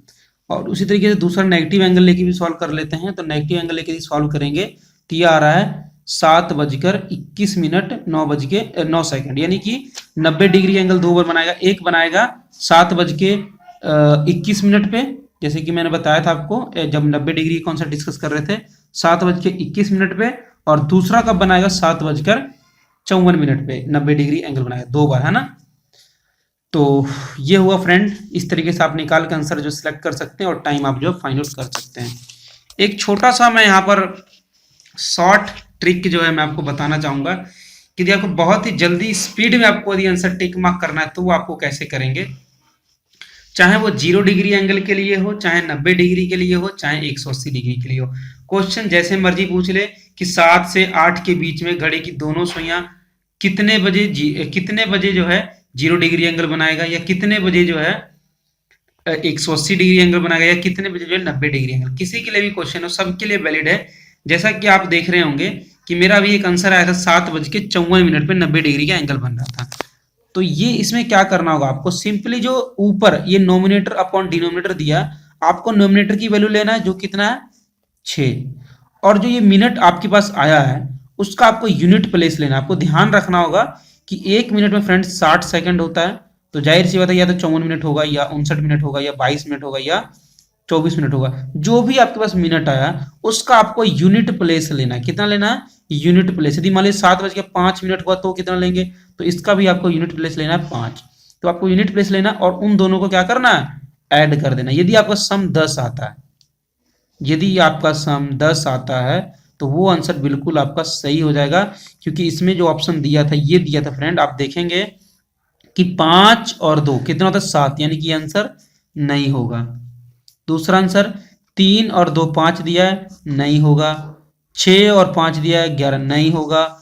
और उसी तरीके से दूसरा नेगेटिव एंगल लेके भी सॉल्व कर लेते हैं। तो नेगेटिव एंगल लेके भी सॉल्व करेंगे तो ये आ रहा है 7:21 9 यानी कि 90 डिग्री एंगल 2 बार बनाएगा। एक बनाएगा 7:21 पे, जैसे कि मैंने बताया था आपको जब 90 डिग्री कौन सा डिस्कस कर रहे थे, 7:21 पे, और दूसरा कब बनाएगा 7:54 पे 90 डिग्री एंगल बनाएगा 2 बार, है ना। तो ये हुआ फ्रेंड, इस तरीके से आप निकाल के आंसर जो सिलेक्ट कर सकते हैं और टाइम आप जो फाइंड आउट कर सकते हैं। एक छोटा सा मैं यहाँ पर शॉर्ट ट्रिक जो है मैं आपको बताना चाहूंगा कि यदि आपको बहुत ही जल्दी स्पीड में आपको यदि आंसर टिक मार्क करना है तो वो आपको कैसे करेंगे। चाहे वो 0 डिग्री एंगल के लिए हो, चाहे 90 डिग्री के लिए हो, चाहे 180 डिग्री के लिए हो, क्वेश्चन जैसे मर्जी पूछ ले कि 7 से 8 के बीच में घड़ी की दोनों सुइयां कितने बजे जो है 0 डिग्री एंगल बनाएगा, या कितने बजे जो है 180 डिग्री एंगल बनाएगा, या कितने बजे जो है 90 डिग्री एंगल, किसी के लिए भी क्वेश्चन हो सबके लिए वैलिड है। जैसा कि आप देख रहे होंगे कि मेरा भी एक आंसर आया था 7:54 पे 90 डिग्री का एंगल बन रहा था। तो ये इसमें क्या करना होगा आपको, सिंपली जो ऊपर ये नोमिनेटर अपॉन डिनोमिनेटर दिया, आपको नोमिनेटर की वैल्यू लेना है जो कितना है 6, और जो ये मिनट आपके पास आया है उसका आपको यूनिट प्लेस लेना है। आपको ध्यान रखना होगा कि 1 मिनट में फ्रेंड 60 सेकंड होता है, तो जाहिर सी बात है या तो 54 मिनट होगा, या 59 मिनट होगा, या 22 मिनट होगा, या 24 मिनट होगा। जो भी आपके पास मिनट आया उसका आपको यूनिट प्लेस लेना है। कितना लेना है, यूनिट प्लेस। यदि मान लीजिए 7:05 हुआ तो कितना लेंगे, तो इसका भी आपको यूनिट प्लेस लेना है 5। तो आपको यूनिट प्लेस लेना और उन दोनों को क्या करना है, ऐड कर देना। यदि आपका सम 10 आता है, यदि आपका सम 10 आता है तो वो आंसर बिल्कुल आपका सही हो जाएगा, क्योंकि इसमें जो ऑप्शन दिया था ये दिया था फ्रेंड, आप देखेंगे कि 5 और 2 कितना होता है 7, यानी कि आंसर नहीं होगा। दूसरा आंसर 3 और 2 5 दिया है, नहीं होगा। 6 और 5 दिया है 11, नहीं होगा।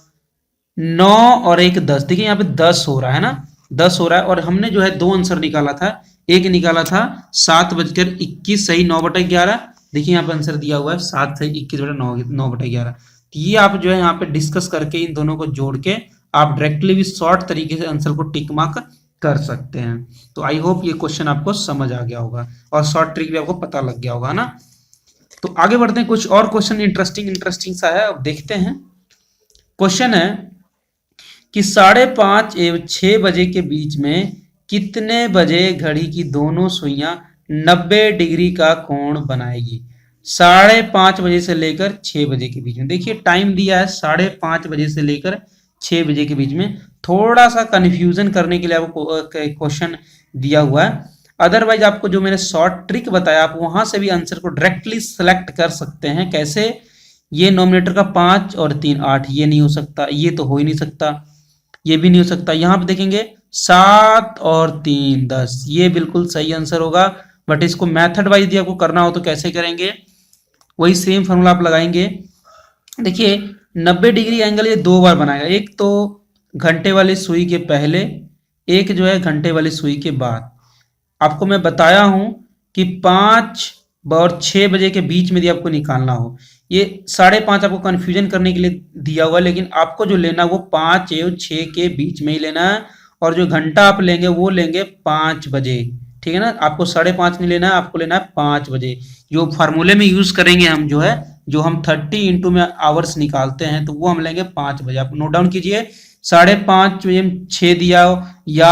9 और 1 10, देखिए यहाँ पे 10 हो रहा है ना, 10 हो रहा है। और हमने जो है 2 आंसर निकाला था, एक निकाला था 7:21 सही 9/11, देखिए यहाँ पे आंसर दिया हुआ है 7 सही 21/9/11। तो ये आप जो है यहाँ पे डिस्कस करके इन दोनों को जोड़ के आप डायरेक्टली भी शॉर्ट तरीके से आंसर को टिक मार्क कर सकते हैं। तो आई होप ये क्वेश्चन आपको समझ आ गया होगा और शॉर्ट ट्रिक भी आपको पता लग गया होगा ना। तो आगे बढ़ते हैं, कुछ और क्वेश्चन इंटरेस्टिंग सा है, अब देखते हैं। क्वेश्चन है कि 5:30 एवं 6 बजे के बीच में कितने बजे घड़ी की दोनों सुइयां 90 डिग्री का कोण बनाएगी। 5:30 बजे से लेकर 6 बजे के बीच में, देखिए टाइम दिया है 5:30 बजे से लेकर 6 बजे के बीच में। थोड़ा सा कंफ्यूजन करने के लिए आपको क्वेश्चन दिया हुआ है, अदरवाइज आपको जो मैंने शॉर्ट ट्रिक बताया आप वहां से भी आंसर को डायरेक्टली सेलेक्ट कर सकते हैं। कैसे, ये नोमिनेटर का 5 और 3 8, ये नहीं हो सकता, ये तो हो ही नहीं सकता, ये भी नहीं हो सकता। यहां पे देखेंगे 7 और 3 10, ये बिल्कुल सही आंसर होगा। बट इसको मेथड वाइज यदि आपको करना हो तो कैसे करेंगे, वही सेम फॉर्मूला आप लगाएंगे। देखिए 90 डिग्री एंगल ये 2 बार बनाएगा, एक तो घंटे वाली सुई के पहले, एक जो है घंटे वाली सुई के बाद। आपको मैं बताया हूं कि 5 और 6 बजे के बीच में यदि आपको निकालना हो, ये 5:30 आपको कंफ्यूजन करने के लिए दिया हुआ है, लेकिन आपको जो लेना वो 5 और 6 के बीच में ही लेना है। और जो घंटा आप लेंगे वो लेंगे 5 बजे, ठीक है ना। आपको 5:30 नहीं लेना है, आपको लेना है 5 बजे। जो फार्मूले में यूज करेंगे हम जो है, जो हम 30 इंटू में आवर्स निकालते हैं तो वो हम लेंगे 5 बजे। आप नोट डाउन कीजिए, 5:30 बजे 6 दिया हो या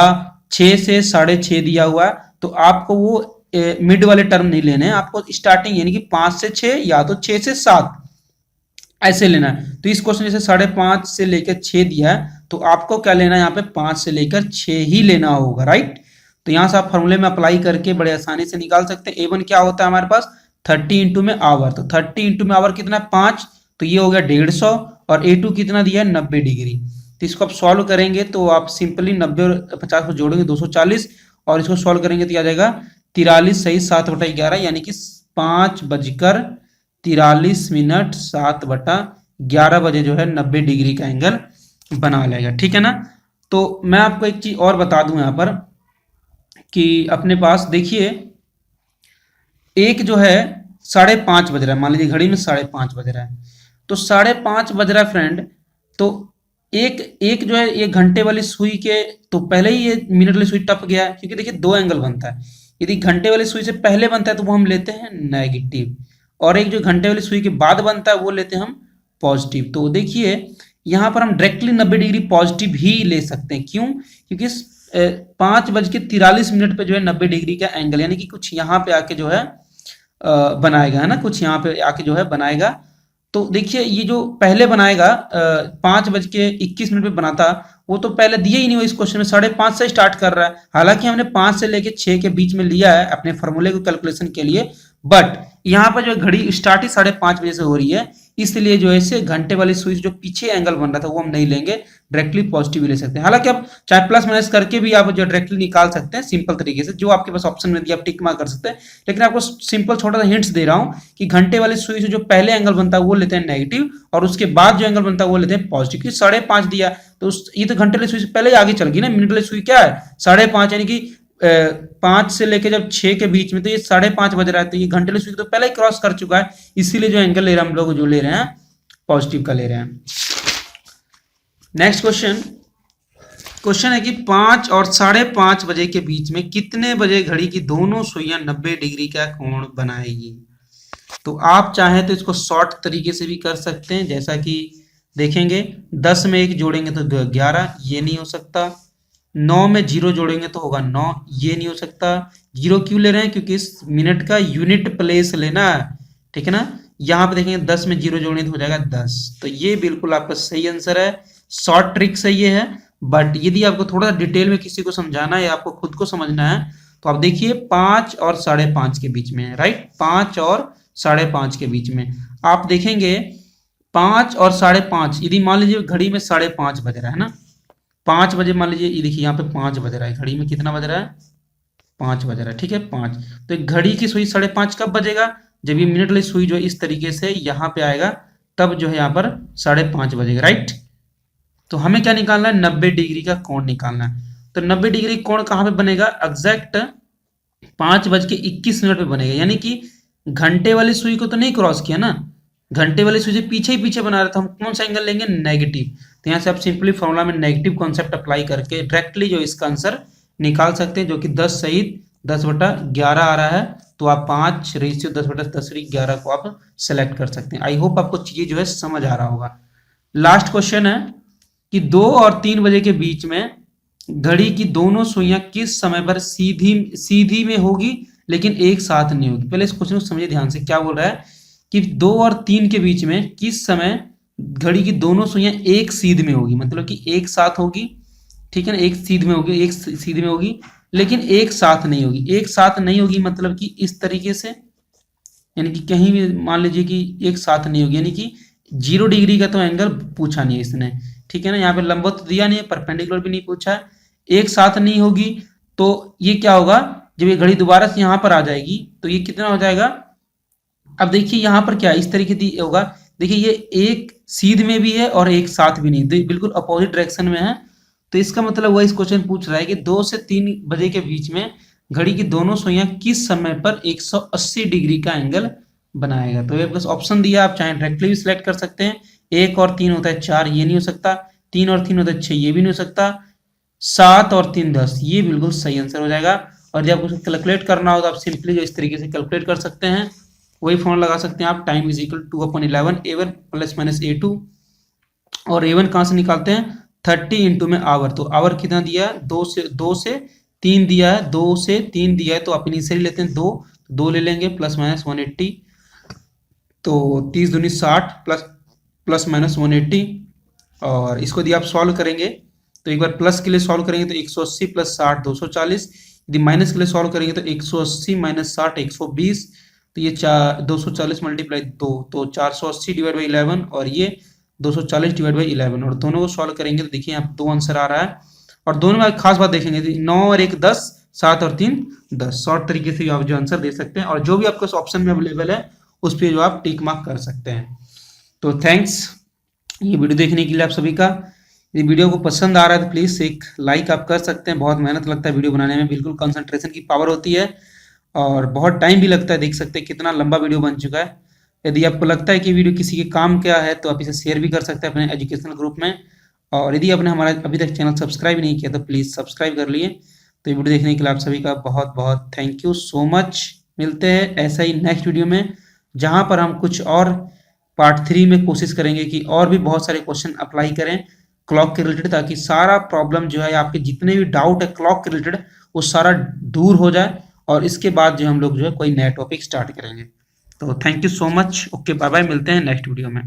6 से 6:30 दिया हुआ, तो आपको वो मिड वाले टर्म नहीं लेने हैं आपको, स्टार्टिंग यानी कि 5 से 6 या तो 6 से 7 ऐसे लेना है। तो इस क्वेश्चन जैसे 5.5 से लेकर 6 दिया है तो आपको क्या लेना है, यहाँ पे 5 से लेकर 6 ही लेना होगा, राइट। तो यहाँ से आप फॉर्मूले में अप्लाई करके बड़े आसानी से निकाल सकते हैं। A1 क्या होता है हमारे पास 30 इंटू में आवर, तो 30 इंटू में आवर कितना 5, तो ये हो गया 150, और A2 कितना दिया है 90 डिग्री। तो इसको आप सॉल्व करेंगे तो आप सिंपली 90 और 50 को जोड़ेंगे 240, और इसको सॉल्व करेंगे तो आ जाएगा 43 सही 7/11, यानी कि 5:43 7/11 बजे जो है 90 डिग्री का एंगल बना लेगा, ठीक है ना। तो मैं आपको एक चीज और बता दूं यहाँ पर कि अपने पास देखिए एक जो है 5:30 बज रहा है, मान लीजिए घड़ी में 5:30 बज रहा है, तो 5:30 बज रहा है फ्रेंड, तो एक जो है ये घंटे वाली सुई के तो पहले ही ये मिनट वाली सुई टप गया है, क्योंकि देखिए 2 एंगल बनता है। यदि घंटे वाली सुई से पहले बनता है तो वो हम लेते हैं नेगेटिव, और एक जो घंटे वाली सुई के बाद बनता है वो लेते हैं हम पॉजिटिव। तो देखिए यहाँ पर हम डायरेक्टली 90 डिग्री पॉजिटिव ही ले सकते हैं, क्यों, क्योंकि 5:43 पे जो है 90 डिग्री का एंगल यानी कि कुछ यहाँ पे आके जो है बनाएगा, है ना, कुछ यहाँ पे आके जो है बनाएगा। तो देखिए ये जो पहले बनाएगा 5:21 पे बनाता, वो तो पहले दिया ही नहीं, वो इस क्वेश्चन में 5:30 से स्टार्ट कर रहा है। हालांकि हमने 5 से लेके 6 के बीच में लिया है अपने फॉर्मूले को कैलकुलेशन के लिए, बट यहाँ पर जो घड़ी स्टार्ट ही 5:30 बजे से हो रही है, इसलिए जो है घंटे वाली सुई जो पीछे एंगल बन रहा था वो हम नहीं लेंगे, डायरेक्टली पॉजिटिव ले सकते हैं। हालांकि आप चाहे प्लस माइनस करके भी आप जो डायरेक्टली निकाल सकते हैं सिंपल तरीके से, जो आपके पास ऑप्शन में दिया आप टिक मार्क कर सकते हैं, लेकिन आपको सिंपल छोटा सा हिंट्स दे रहा हूं कि घंटे वाली सुई से जो पहले एंगल बनता है वो लेते हैं नेगेटिव, और उसके बाद जो एंगल बनता है वो लेते हैं पॉजिटिव। क्योंकि 5:30 दिया तो ये तो घंटे वाली सुई से पहले ही आगे चल गई ना, मिनट वाली सुई क्या है 5:30, यानी कि 5 से लेके जब 6 के बीच में, तो ये 5:30 बज रहा है, तो ये घंटे वाली सुई तो पहले ही क्रॉस कर चुका है, इसीलिए जो एंगल ले रहे हैं हम लोग जो ले रहे हैं पॉजिटिव का ले रहे हैं। नेक्स्ट क्वेश्चन है कि 5 और 5:30 बजे के बीच में कितने बजे घड़ी की दोनों सुइयां 90 डिग्री का कोण बनाएगी। तो आप चाहें तो इसको शॉर्ट तरीके से भी कर सकते हैं, जैसा कि देखेंगे 10 में 1 जोड़ेंगे तो 11, ये नहीं हो सकता। 9 में 0 जोड़ेंगे तो होगा 9, ये नहीं हो सकता। 0 क्यों ले रहे हैं, क्योंकि इस मिनट का यूनिट प्लेस लेना है, ठीक है ना। यहाँ पे देखेंगे 10 में 0 जोड़ेंगे तो हो जाएगा 10, तो ये बिल्कुल आपका सही आंसर है। शॉर्ट ट्रिक सही है, बट यदि आपको थोड़ा डिटेल में किसी को समझाना है या आपको खुद को समझना है तो आप देखिए 5 और 5:30 के बीच में है, राइट। 5 और 5:30 के बीच में आप देखेंगे 5 और 5:30, यदि मान लीजिए घड़ी में 5:30 बज रहा है ना, 5 बजे मान लीजिए, ये देखिए यहाँ पे 5 बज रहा है, घड़ी में कितना बज रहा है 5 बज रहा है, ठीक है 5। तो घड़ी की सुई 5:30 कब बजेगा, जब ये मिनट वाली सुई जो इस तरीके से यहाँ पे आएगा, तब जो है यहाँ पर 5:30 बजेगा, राइट। तो हमें क्या निकालना है, 90 डिग्री का कोण निकालना है। तो 90 डिग्री कोण कहाँ पे बनेगा, एग्जैक्ट 5:21 पे बनेगा, यानी कि घंटे वाली सुई को तो नहीं क्रॉस किया ना, घंटे वाली सुई से पीछे ही पीछे बना रहा था। हम कौन सा एंगल लेंगे, नेगेटिव। तो यहाँ से आप सिंपली फॉर्मूला में नेगेटिव कॉन्सेप्ट अप्लाई करके डायरेक्टली जो इसका आंसर निकाल सकते हैं, जो कि 10 सहित 10/11 आ रहा है। तो आप 5:10/10 को आप सेलेक्ट कर सकते हैं। आई होप आपको चीजें जो है समझ आ रहा होगा। लास्ट क्वेश्चन है कि 2 और 3 बजे के बीच में घड़ी की दोनों सुइयां किस समय पर सीधी में होगी लेकिन एक साथ नहीं होगी। पहले इस क्वेश्चन को समझिए ध्यान से, क्या बोल रहा है कि 2 और 3 के बीच में किस समय घड़ी की दोनों सुइयां एक सीध में होगी, मतलब कि एक साथ होगी, ठीक है ना, एक सीध में होगी, एक सीध में होगी, लेकिन एक साथ नहीं होगी। एक साथ नहीं होगी मतलब कि इस तरीके से, यानी कि कहीं भी मान लीजिए कि एक साथ नहीं होगी, यानी कि 0 डिग्री का तो एंगल पूछा नहीं है इसने, ठीक है ना। यहाँ पे लंबवत तो दिया नहीं है, परपेंडिकुलर भी नहीं पूछा, एक साथ नहीं होगी। तो ये क्या होगा, जब ये घड़ी दोबारा से यहाँ पर आ जाएगी तो ये कितना हो जाएगा। अब देखिए यहाँ पर क्या इस तरीके से होगा, देखिए ये एक सीध में भी है और एक साथ भी नहीं, तो बिल्कुल अपोजिट डायरेक्शन में है। तो इसका मतलब वह इस क्वेश्चन पूछ रहा है कि 2 से 3 बजे के बीच में घड़ी की दोनों सुइयां किस समय पर 180 डिग्री का एंगल बनाएगा। तो ये बस ऑप्शन दिया, आप चाहे डायरेक्टली भी सिलेक्ट कर सकते हैं। 1 और 3 होता है 4, ये नहीं हो सकता। 3 और 3 होता है 6, ये भी नहीं हो सकता। 7 और 3 10, ये बिल्कुल सही आंसर हो जाएगा। और जब आपको कैलकुलेट करना हो तो आप सिंपली जो इस तरीके से कैलकुलेट कर सकते हैं, वही फॉर्मूला लगा सकते हैं आप, time is equal 2/11 A1 plus minus A2। और A1 कहाँ से निकालते हैं, 30 इंटू में आवर, तो आवर कितना दिया 2 से 3 दिया है, 2 से 3 दिया है तो आप इनिशियली लेते हैं 2, 2 ले लेंगे प्लस माइनस 180, तो 30 दूनी 60 प्लस प्लस माइनस 180, और इसको यदि आप सॉल्व करेंगे तो एक बार प्लस के लिए सॉल्व करेंगे तो 180 प्लस 60 240, यदि माइनस के लिए सॉल्व करेंगे तो 180 माइनस 60 120, तो ये 240 मल्टीप्लाई 2 तो 480 डिवाइड बाई 11, और ये 240 डिवाइड बाई 11, और दोनों को सॉल्व करेंगे तो देखिए यहाँ 2 आंसर आ रहा है। और दोनों में खास बात देखेंगे 9 और 1 10, 7 और 3 10, शॉर्ट तरीके से आप जो आंसर दे सकते हैं, और जो भी आपके ऑप्शन में अवेलेबल है उस पर जो आप टिक मार्क कर सकते हैं। तो थैंक्स ये वीडियो देखने के लिए आप सभी का। यदि वीडियो को पसंद आ रहा है तो प्लीज़ एक लाइक आप कर सकते हैं, बहुत मेहनत लगता है वीडियो बनाने में, बिल्कुल कंसंट्रेशन की पावर होती है और बहुत टाइम भी लगता है। देख सकते हैं कितना लंबा वीडियो बन चुका है। यदि आपको लगता है कि वीडियो किसी के काम का है तो आप इसे शेयर भी कर सकते हैं अपने एजुकेशनल ग्रुप में, और यदि आपने हमारा अभी तक चैनल सब्सक्राइब नहीं किया तो प्लीज़ सब्सक्राइब कर लिए। तो ये वीडियो देखने के लिए आप सभी का बहुत बहुत थैंक यू सो मच। मिलते हैं ऐसा ही नेक्स्ट वीडियो में, जहाँ पर हम कुछ और पार्ट 3 में कोशिश करेंगे कि और भी बहुत सारे क्वेश्चन अप्लाई करें क्लॉक के रिलेटेड, ताकि सारा प्रॉब्लम जो है आपके जितने भी डाउट है क्लॉक के रिलेटेड वो सारा दूर हो जाए, और इसके बाद जो हम लोग जो है कोई नया टॉपिक स्टार्ट करेंगे। तो thank you so much, okay bye bye, मिलते हैं नेक्स्ट वीडियो में।